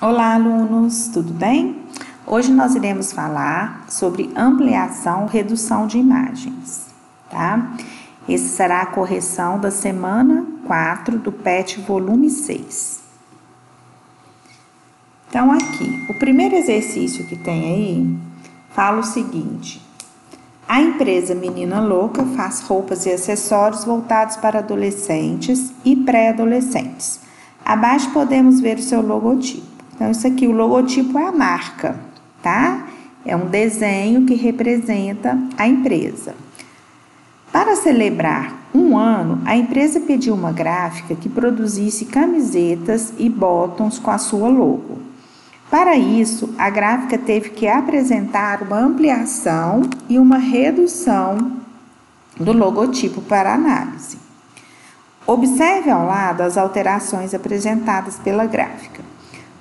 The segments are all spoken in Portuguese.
Olá, alunos, tudo bem? Hoje nós iremos falar sobre ampliação ou redução de imagens, tá? Esse será a correção da semana 4 do PET volume 6. Então, aqui, o primeiro exercício que tem aí fala o seguinte: a empresa Menina Louca faz roupas e acessórios voltados para adolescentes e pré-adolescentes. Abaixo podemos ver o seu logotipo. Então, isso aqui, o logotipo é a marca, tá? É um desenho que representa a empresa. Para celebrar um ano, a empresa pediu uma gráfica que produzisse camisetas e bottoms com a sua logo. Para isso, a gráfica teve que apresentar uma ampliação e uma redução do logotipo para análise. Observe ao lado as alterações apresentadas pela gráfica.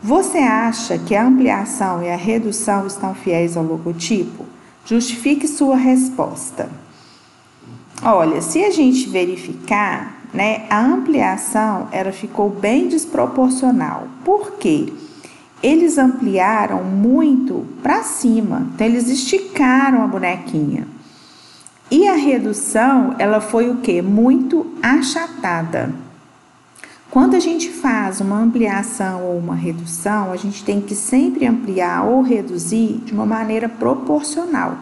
Você acha que a ampliação e a redução estão fiéis ao logotipo? Justifique sua resposta. Olha, se a gente verificar, a ampliação ela ficou bem desproporcional. Por quê? Eles ampliaram muito para cima, então eles esticaram a bonequinha. E a redução, ela foi o quê? Muito achatada. Quando a gente faz uma ampliação ou uma redução, a gente tem que sempre ampliar ou reduzir de uma maneira proporcional,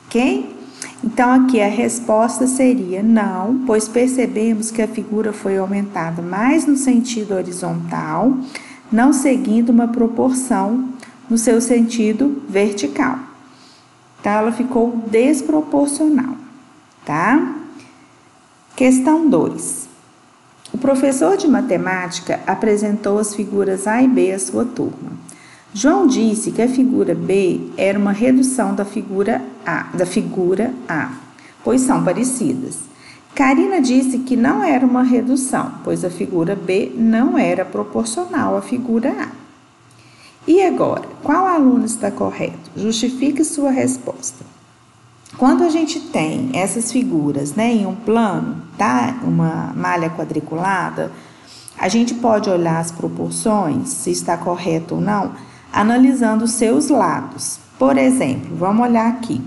ok? Então, aqui a resposta seria não, pois percebemos que a figura foi aumentada mais no sentido horizontal, não seguindo uma proporção no seu sentido vertical. Então, ela ficou desproporcional, tá? Questão 2. O professor de matemática apresentou as figuras A e B à sua turma. João disse que a figura B era uma redução da figura A, pois são parecidas. Karina disse que não era uma redução, pois a figura B não era proporcional à figura A. E agora, qual aluno está correto? Justifique sua resposta. Quando a gente tem essas figuras, em um plano, tá? Uma malha quadriculada, a gente pode olhar as proporções, se está correto ou não, analisando os seus lados. Por exemplo, vamos olhar aqui.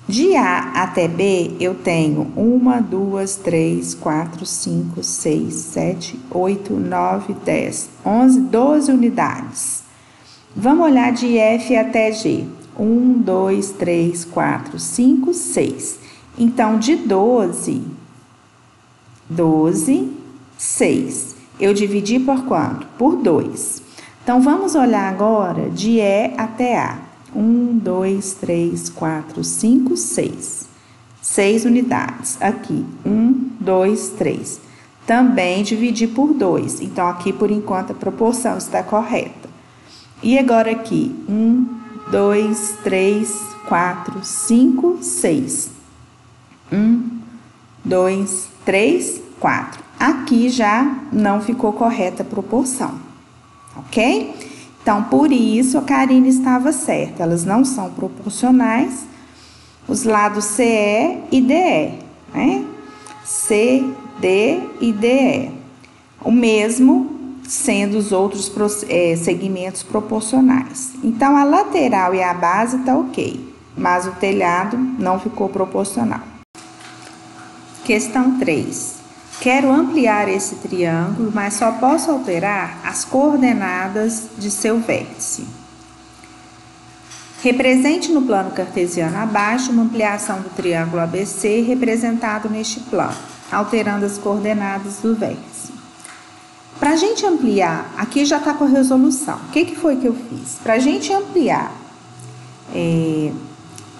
De A até B, eu tenho 1, 2, 3, 4, 5, 6, 7, 8, 9, 10, 11, 12 unidades. Vamos olhar de F até G. 1, 2, 3, 4, 5, 6. Então, de 12, 6. Eu dividi por quanto? Por 2. Então, vamos olhar agora de E até A. 1, 2, 3, 4, 5, 6. 6 unidades. Aqui, 1, 2, 3. Também dividi por 2. Então, aqui, por enquanto, a proporção está correta. E agora aqui, 1, 2, 3, 4, 5, 6. 1, 2, 3, 4. Aqui já não ficou correta a proporção, ok? Então, por isso, a Karina estava certa. Elas não são proporcionais. Os lados CE e DE, né? C, D e DE. O mesmo sendo os outros segmentos proporcionais. Então, a lateral e a base está ok, mas o telhado não ficou proporcional. Questão 3. Quero ampliar esse triângulo, mas só posso alterar as coordenadas de seu vértice. Represente no plano cartesiano abaixo uma ampliação do triângulo ABC representado neste plano, alterando as coordenadas do vértice. Para a gente ampliar, aqui já está com a resolução. O que foi que eu fiz? Para a gente ampliar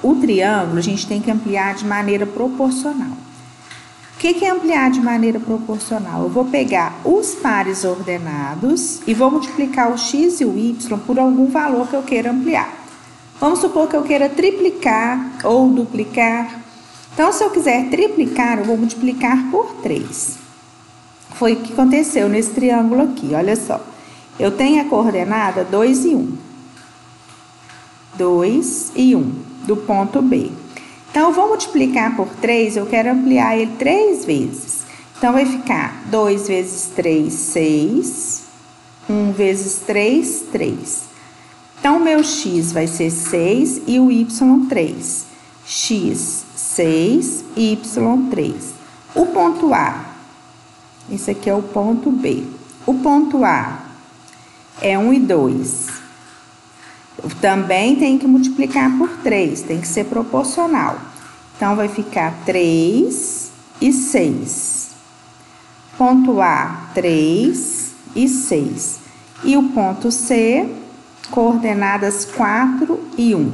o triângulo, a gente tem que ampliar de maneira proporcional. O que é ampliar de maneira proporcional? Eu vou pegar os pares ordenados e vou multiplicar o x e o y por algum valor que eu queira ampliar. Vamos supor que eu queira triplicar ou duplicar. Então, se eu quiser triplicar, eu vou multiplicar por 3. Foi o que aconteceu nesse triângulo aqui, olha só. Eu tenho a coordenada 2 e 1. 2 e 1, do ponto B. Então, eu vou multiplicar por 3, eu quero ampliar ele 3 vezes. Então, vai ficar 2 vezes 3, 6. 1 vezes 3, 3. Então, o meu x vai ser 6 e o y, 3. X, 6, y, 3. O ponto A, esse aqui é o ponto B. O ponto A é 1 e 2. Também tem que multiplicar por 3, tem que ser proporcional. Então, vai ficar 3 e 6. Ponto A, 3 e 6. E o ponto C, coordenadas 4 e 1.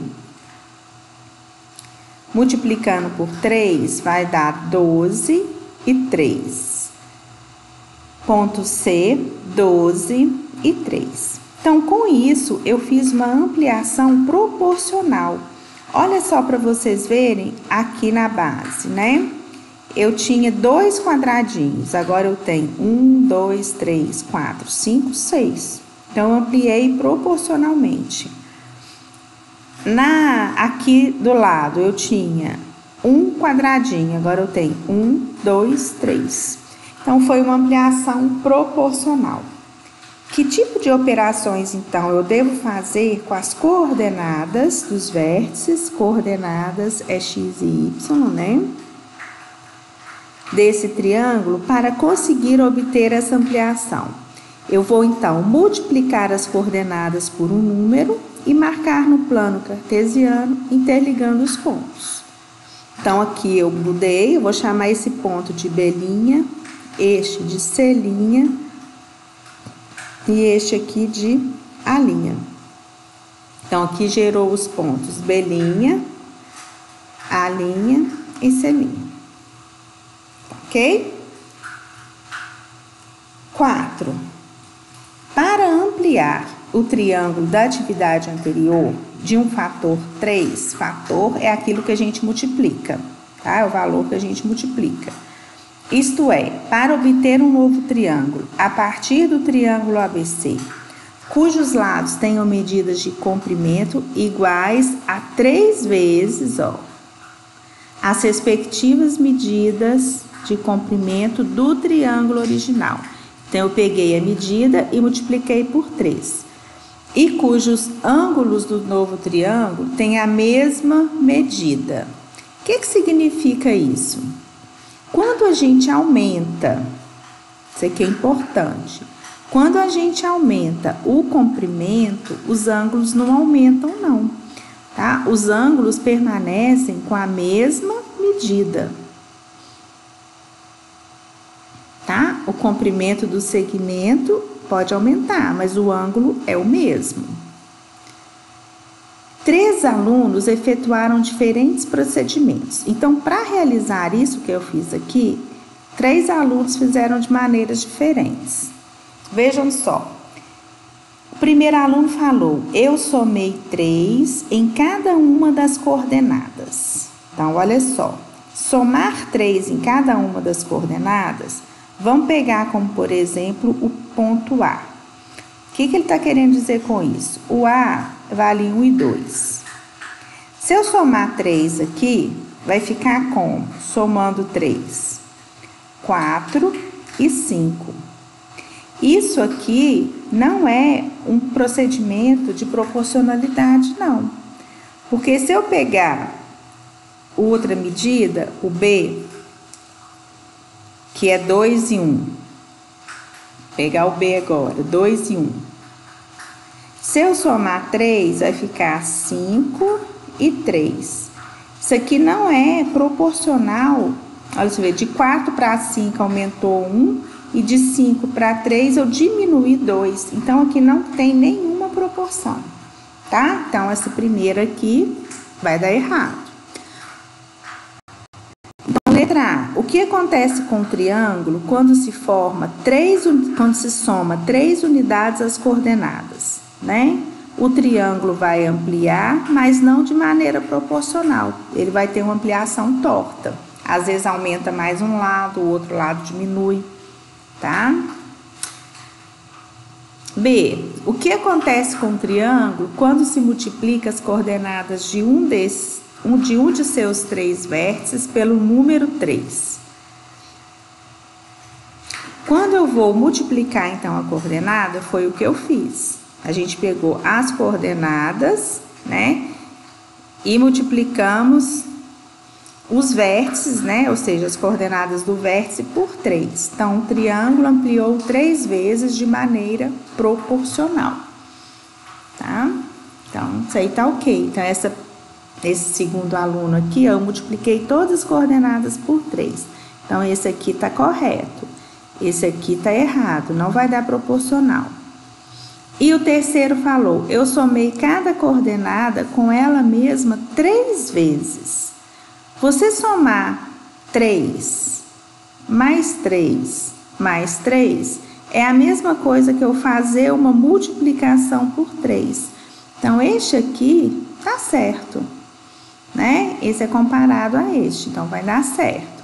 Multiplicando por 3, vai dar 12 e 3. Ponto C, 12 e 3. Então, com isso, eu fiz uma ampliação proporcional. Olha só para vocês verem aqui na base, né? Eu tinha 2 quadradinhos, agora eu tenho 1, 2, 3, 4, 5, 6. Então, eu ampliei proporcionalmente. Aqui do lado, eu tinha 1 quadradinho, agora eu tenho 1, 2, 3. Então, foi uma ampliação proporcional. Que tipo de operações, então, eu devo fazer com as coordenadas dos vértices? Coordenadas é x e y, né? Desse triângulo para conseguir obter essa ampliação. Eu vou, então, multiplicar as coordenadas por um número e marcar no plano cartesiano, interligando os pontos. Então, aqui eu mudei, eu vou chamar esse ponto de B', este de C', e este aqui de A'. Então, aqui gerou os pontos B', A' e C'. Ok? 4. Para ampliar o triângulo da atividade anterior de um fator 3, fator é aquilo que a gente multiplica, tá? É o valor que a gente multiplica. Isto é, para obter um novo triângulo a partir do triângulo ABC, cujos lados tenham medidas de comprimento iguais a 3 vezes, as respectivas medidas de comprimento do triângulo original. Então, eu peguei a medida e multipliquei por 3. E cujos ângulos do novo triângulo têm a mesma medida. O que significa isso? Quando a gente aumenta, isso aqui é importante, quando a gente aumenta o comprimento, os ângulos não aumentam não, tá? Os ângulos permanecem com a mesma medida, tá? O comprimento do segmento pode aumentar, mas o ângulo é o mesmo. 3 alunos efetuaram diferentes procedimentos. Então, para realizar isso que eu fiz aqui, 3 alunos fizeram de maneiras diferentes. Vejam só. O primeiro aluno falou, eu somei 3 em cada uma das coordenadas. Então, olha só. Somar 3 em cada uma das coordenadas, vamos pegar como, por exemplo, o ponto A. O que ele está querendo dizer com isso? O A vale 1 e 2. Se eu somar 3 aqui, vai ficar como? Somando 3, 4 e 5. Isso aqui não é um procedimento de proporcionalidade, não. Porque se eu pegar outra medida, o B, que é 2 e 1. Pegar o B agora, 2 e 1. Se eu somar 3, vai ficar 5 e 3. Isso aqui não é proporcional. Olha, você vê, de 4 para 5 aumentou 1 e de 5 para 3 eu diminuí 2. Então, aqui não tem nenhuma proporção, tá? Então, essa primeira aqui vai dar errado. Então, letra A. O que acontece com o triângulo quando se soma 3 unidades às coordenadas, né? O triângulo vai ampliar, mas não de maneira proporcional. Ele vai ter uma ampliação torta. Às vezes aumenta mais um lado, o outro lado diminui, tá? B. O que acontece com o triângulo quando se multiplica as coordenadas de um de seus 3 vértices pelo número 3? Quando eu vou multiplicar, então, a coordenada, foi o que eu fiz. A gente pegou as coordenadas, né? E multiplicamos os vértices, né? Ou seja, as coordenadas do vértice por 3. Então, o triângulo ampliou 3 vezes de maneira proporcional, tá? Então, isso aí tá ok. Então, esse segundo aluno aqui, eu multipliquei todas as coordenadas por 3. Então, esse aqui tá correto. Esse aqui tá errado, não vai dar proporcional. E o terceiro falou, eu somei cada coordenada com ela mesma 3 vezes. Você somar 3 mais 3 mais 3 é a mesma coisa que eu fazer uma multiplicação por 3. Então, este aqui tá certo, né? Esse é comparado a este, então vai dar certo.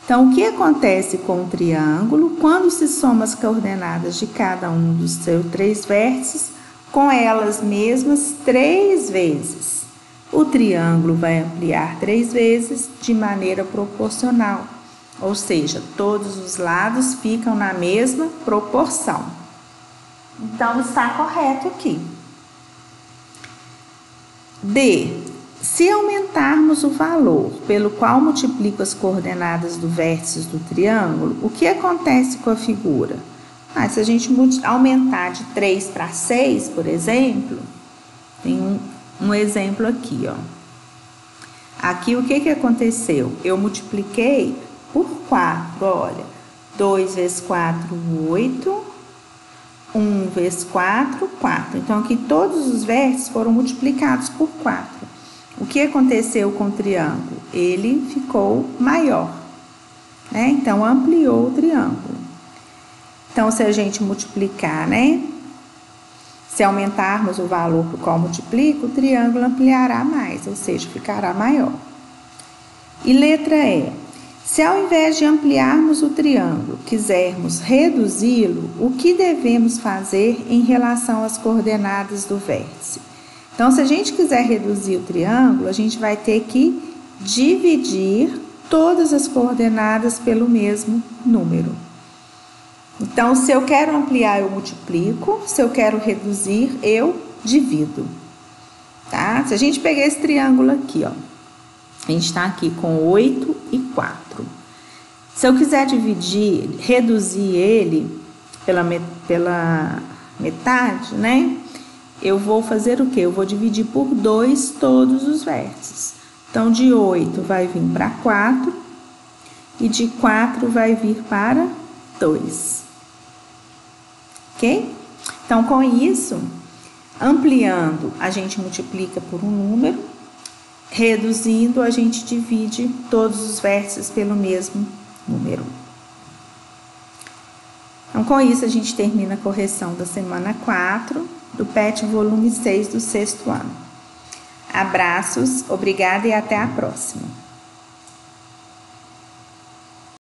Então, o que acontece com o triângulo quando se soma as coordenadas de cada um dos seus 3 vértices com elas mesmas 3 vezes? O triângulo vai ampliar 3 vezes de maneira proporcional, ou seja, todos os lados ficam na mesma proporção. Então, está correto aqui. D. Se aumentarmos o valor pelo qual multiplico as coordenadas do vértice do triângulo, o que acontece com a figura? Se a gente aumentar de 3 para 6, por exemplo, tem um exemplo aqui, ó. Aqui, o que aconteceu? Eu multipliquei por 4, olha. 2 vezes 4, 8. 1 vezes 4, 4. Então, aqui todos os vértices foram multiplicados por 4. O que aconteceu com o triângulo? Ele ficou maior, né? Então, ampliou o triângulo. Então, se a gente multiplicar, né? Se aumentarmos o valor por qual multiplica, o triângulo ampliará mais, ou seja, ficará maior. E letra E. Se ao invés de ampliarmos o triângulo, quisermos reduzi-lo, o que devemos fazer em relação às coordenadas do vértice? Então, se a gente quiser reduzir o triângulo, a gente vai ter que dividir todas as coordenadas pelo mesmo número. Então, se eu quero ampliar, eu multiplico. Se eu quero reduzir, eu divido. Tá? Se a gente pegar esse triângulo aqui, ó. A gente está aqui com 8 e 4. Se eu quiser dividir, reduzir ele pela metade, né? Eu vou fazer o quê? Eu vou dividir por 2 todos os vértices. Então, de 8 vai vir para 4 e de 4 vai vir para 2. Ok? Então, com isso, ampliando, a gente multiplica por um número, reduzindo, a gente divide todos os vértices pelo mesmo número. Então, com isso, a gente termina a correção da semana 4 do PET volume 6 do 6º ano. Abraços, obrigada e até a próxima.